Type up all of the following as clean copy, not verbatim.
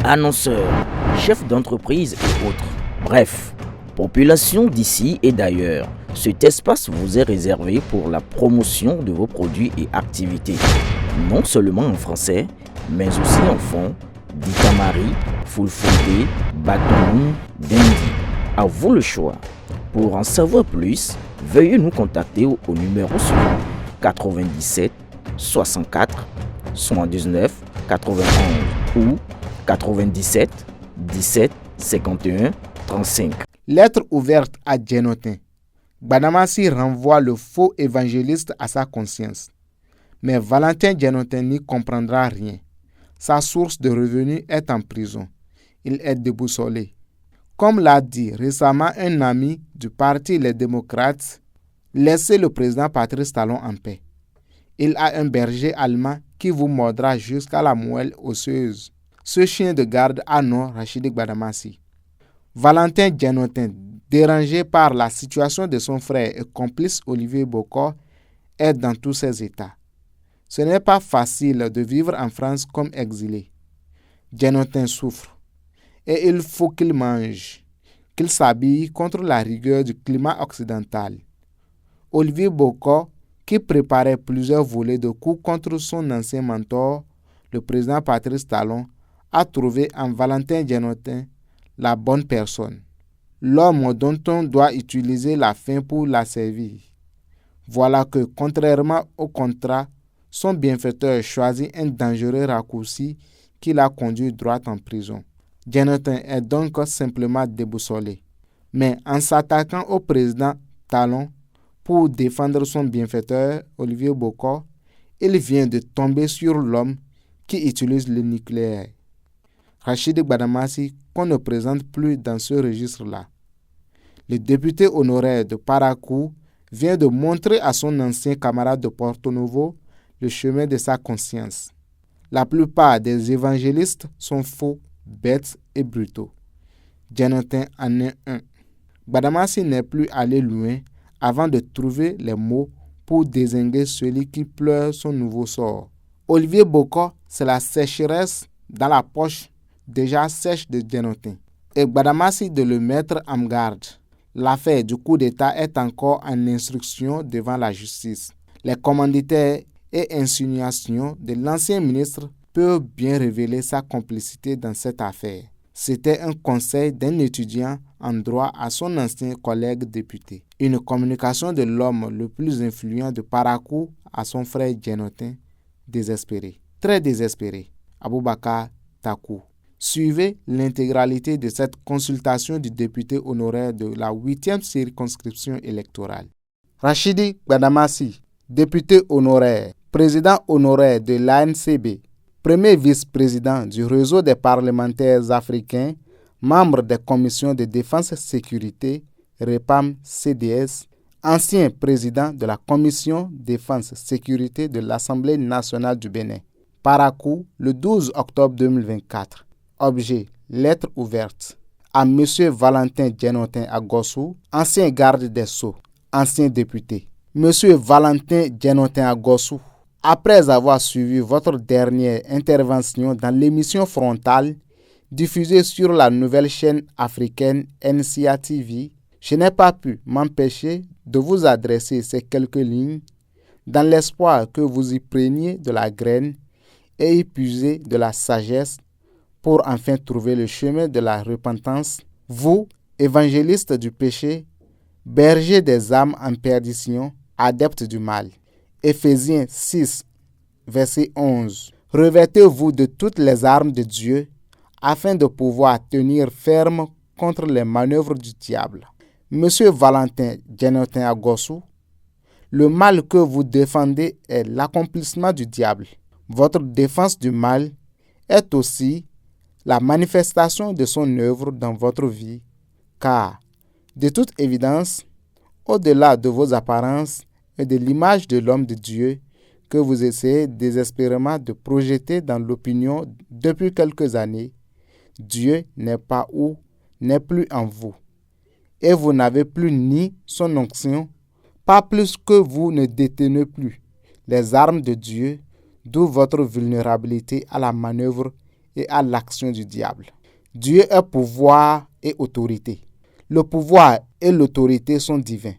annonceurs, chefs d'entreprise et autres. Bref, population d'ici et d'ailleurs, cet espace vous est réservé pour la promotion de vos produits et activités, non seulement en français, mais aussi en fond, Ditamari, Fulfulde, Batoum, Dendi. À vous le choix. Pour en savoir plus, veuillez nous contacter au numéro suivant 97 64 79 91 ou 97 17 51 35. Lettre ouverte à Djenotin. Gbadamassi renvoie le faux évangéliste à sa conscience. Mais Valentin Djenotin n'y comprendra rien. Sa source de revenus est en prison. Il est déboussolé. Comme l'a dit récemment un ami du parti Les Démocrates, laissez le président Patrice Talon en paix. Il a un berger allemand qui vous mordra jusqu'à la moelle osseuse. Ce chien de garde a nom Rachidi Gbadamassi. Valentin Djenotin, dérangé par la situation de son frère et complice Olivier Bokor, est dans tous ses états. Ce n'est pas facile de vivre en France comme exilé. Djenotin souffre. Et il faut qu'il mange, qu'il s'habille contre la rigueur du climat occidental. Olivier Bokor, qui préparait plusieurs volets de coups contre son ancien mentor, le président Patrice Talon, a trouvé en Valentin Djenotin la bonne personne, l'homme dont on doit utiliser la faim pour la servir. Voilà que, contrairement au contrat, son bienfaiteur choisit un dangereux raccourci qui l'a conduit droit en prison. Djenotin est donc simplement déboussolé. Mais en s'attaquant au président Talon pour défendre son bienfaiteur Olivier Bokor, il vient de tomber sur l'homme qui utilise le nucléaire. Rachidi Gbadamassi, qu'on ne présente plus dans ce registre-là. Le député honoraire de Parakou vient de montrer à son ancien camarade de Porto Novo le chemin de sa conscience. La plupart des évangélistes sont faux, bêtes et brutaux. Djenotin en est un. Gbadamassi n'est plus allé loin avant de trouver les mots pour désigner celui qui pleure son nouveau sort. Olivier Bokor, c'est la sécheresse dans la poche déjà sèche de Djenotin. Et Gbadamassi de le mettre en garde. L'affaire du coup d'État est encore en instruction devant la justice. Les commanditaires et insinuations de l'ancien ministre peuvent bien révéler sa complicité dans cette affaire. C'était un conseil d'un étudiant en droit à son ancien collègue député. Une communication de l'homme le plus influent de Parakou à son frère Djenotin, désespéré, très désespéré, Aboubakar Takou. Suivez l'intégralité de cette consultation du député honoraire de la 8e circonscription électorale. Rachidi Gbadamassi, député honoraire, président honoraire de l'ANCB, premier vice-président du réseau des parlementaires africains, membre des commissions de défense et sécurité, REPAM-CDS, ancien président de la commission défense-sécurité de l'Assemblée nationale du Bénin. Parakou, le 12 octobre 2024. Objet, lettre ouverte. À M. Valentin Djenotin Agossou, ancien garde des Sceaux, ancien député. M. Valentin Djenotin Agossou, après avoir suivi votre dernière intervention dans l'émission Frontale, diffusée sur la nouvelle chaîne africaine NCA TV, je n'ai pas pu m'empêcher de vous adresser ces quelques lignes dans l'espoir que vous y preniez de la graine et y puiser de la sagesse pour enfin trouver le chemin de la repentance, vous, évangélistes du péché, bergers des âmes en perdition, adeptes du mal. Éphésiens 6, verset 11. Revêtez-vous de toutes les armes de Dieu afin de pouvoir tenir ferme contre les manœuvres du diable. Monsieur Valentin Djenotin Agossou, le mal que vous défendez est l'accomplissement du diable. Votre défense du mal est aussi la manifestation de son œuvre dans votre vie, car, de toute évidence, au-delà de vos apparences et de l'image de l'homme de Dieu que vous essayez désespérément de projeter dans l'opinion depuis quelques années, Dieu n'est pas ou n'est plus en vous, et vous n'avez plus ni son onction, pas plus que vous ne détenez plus les armes de Dieu, d'où votre vulnérabilité à la manœuvre et à l'action du diable. Dieu est pouvoir et autorité. Le pouvoir et l'autorité sont divins.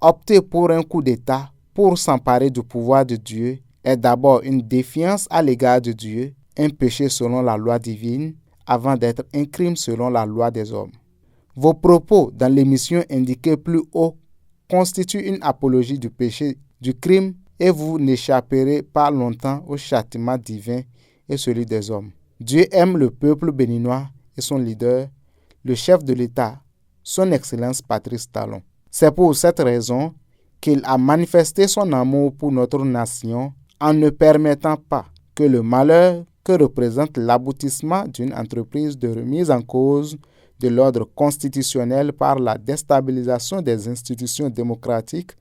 Opter pour un coup d'État pour s'emparer du pouvoir de Dieu est d'abord une défiance à l'égard de Dieu, un péché selon la loi divine, avant d'être un crime selon la loi des hommes. Vos propos dans l'émission indiquée plus haut constituent une apologie du péché, du crime, et vous n'échapperez pas longtemps au châtiment divin et celui des hommes. Dieu aime le peuple béninois et son leader, le chef de l'État, son Excellence Patrice Talon. C'est pour cette raison qu'il a manifesté son amour pour notre nation en ne permettant pas que le malheur que représente l'aboutissement d'une entreprise de remise en cause de l'ordre constitutionnel par la déstabilisation des institutions démocratiques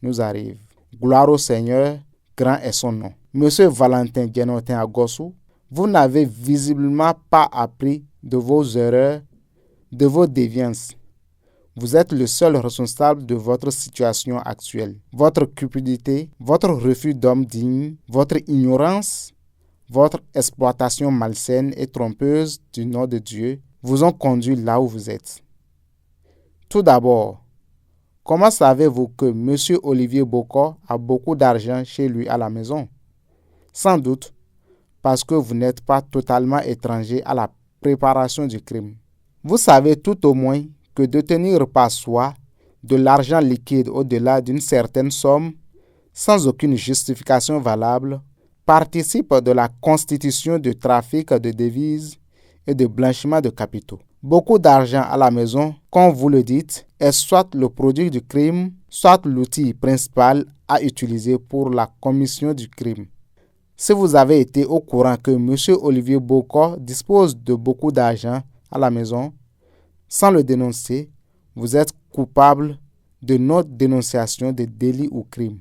nous arrive. Gloire au Seigneur, grand est son nom. Monsieur Valentin Genotin Agossou, vous n'avez visiblement pas appris de vos erreurs, de vos déviances. Vous êtes le seul responsable de votre situation actuelle. Votre cupidité, votre refus d'homme digne, votre ignorance, votre exploitation malsaine et trompeuse du nom de Dieu vous ont conduit là où vous êtes. Tout d'abord, comment savez-vous que M. Olivier Bocor a beaucoup d'argent chez lui à la maison? Sans doute parce que vous n'êtes pas totalement étranger à la préparation du crime. Vous savez tout au moins que détenir par soi de l'argent liquide au-delà d'une certaine somme, sans aucune justification valable, participe de la constitution de trafic de devises et de blanchiment de capitaux. Beaucoup d'argent à la maison, comme vous le dites, est soit le produit du crime, soit l'outil principal à utiliser pour la commission du crime. Si vous avez été au courant que M. Olivier Bocor dispose de beaucoup d'argent à la maison, sans le dénoncer, vous êtes coupable de notre dénonciation de délits ou crimes.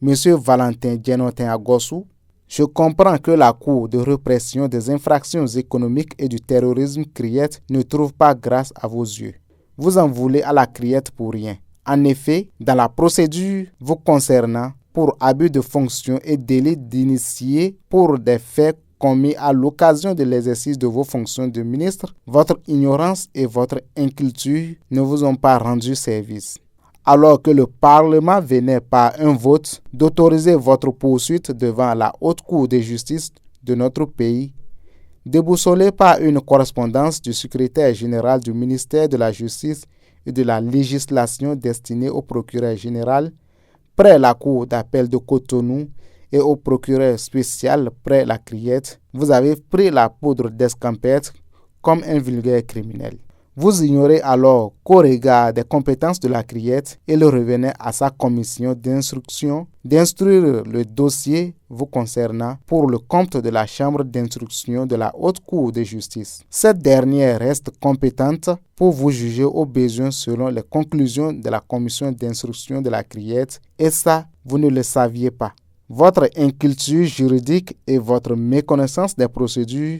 Monsieur Valentin Genotin Agossou, je comprends que la Cour de répression des infractions économiques et du terrorisme Criette ne trouve pas grâce à vos yeux. Vous en voulez à la Criette pour rien. En effet, dans la procédure vous concernant pour abus de fonction et délit d'initié pour des faits commis à l'occasion de l'exercice de vos fonctions de ministre, votre ignorance et votre inculture ne vous ont pas rendu service. Alors que le Parlement venait par un vote d'autoriser votre poursuite devant la Haute Cour de justice de notre pays, déboussolé par une correspondance du secrétaire général du ministère de la Justice et de la législation destinée au procureur général près la Cour d'appel de Cotonou et au procureur spécial près la Criette, vous avez pris la poudre d'escampette comme un vulgaire criminel. Vous ignorez alors qu'au regard des compétences de la Criette, il revenait à sa commission d'instruction d'instruire le dossier vous concernant pour le compte de la chambre d'instruction de la Haute Cour de justice. Cette dernière reste compétente pour vous juger au besoin selon les conclusions de la commission d'instruction de la Criette, et ça, vous ne le saviez pas. Votre inculture juridique et votre méconnaissance des procédures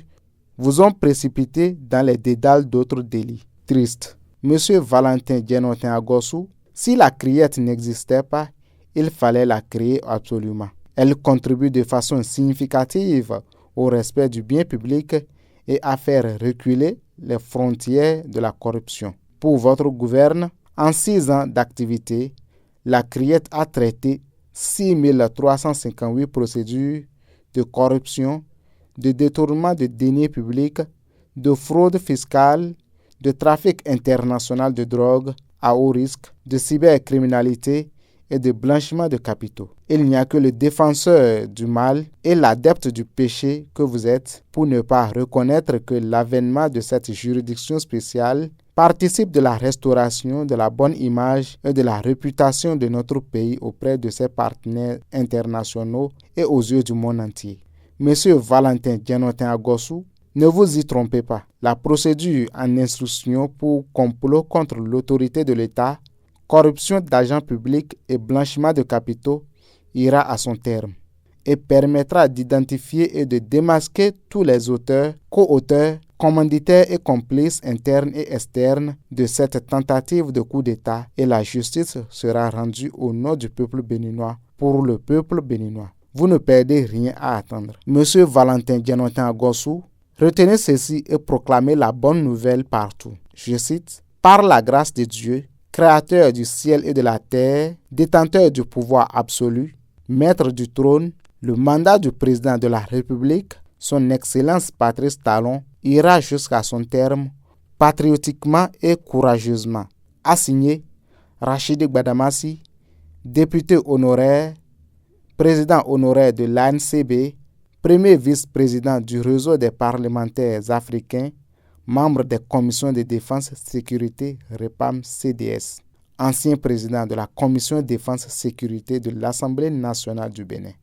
vous ont précipité dans les dédales d'autres délits. Triste. Monsieur Valentin Genotin Agossou, si la Criette n'existait pas, il fallait la créer absolument. Elle contribue de façon significative au respect du bien public et à faire reculer les frontières de la corruption. Pour votre gouverne, en 6 ans d'activité, la Criette a traité 6358 procédures de corruption, de détournement de deniers publics, de fraude fiscale, de trafic international de drogue à haut risque, de cybercriminalité et de blanchiment de capitaux. Il n'y a que le défenseur du mal et l'adepte du péché que vous êtes pour ne pas reconnaître que l'avènement de cette juridiction spéciale participe de la restauration de la bonne image et de la réputation de notre pays auprès de ses partenaires internationaux et aux yeux du monde entier. Monsieur Valentin Genotin Agossou, ne vous y trompez pas. La procédure en instruction pour complot contre l'autorité de l'État, corruption d'agents publics et blanchiment de capitaux ira à son terme et permettra d'identifier et de démasquer tous les auteurs, co-auteurs, commanditaires et complices internes et externes de cette tentative de coup d'État, et la justice sera rendue au nom du peuple béninois pour le peuple béninois. Vous ne perdez rien à attendre. Monsieur Valentin Genotin Agossou, Retenez ceci et proclamez la bonne nouvelle partout. Je cite, « Par la grâce de Dieu, Créateur du ciel et de la terre, détenteur du pouvoir absolu, maître du trône, le mandat du président de la République, son Excellence Patrice Talon, ira jusqu'à son terme, patriotiquement et courageusement. » A signé Rachidi Gbadamassi, député honoraire, président honoraire de l'ANCB, premier vice-président du réseau des parlementaires africains, membre des commissions de défense sécurité REPAM-CDS, ancien président de la commission défense sécurité de l'Assemblée nationale du Bénin.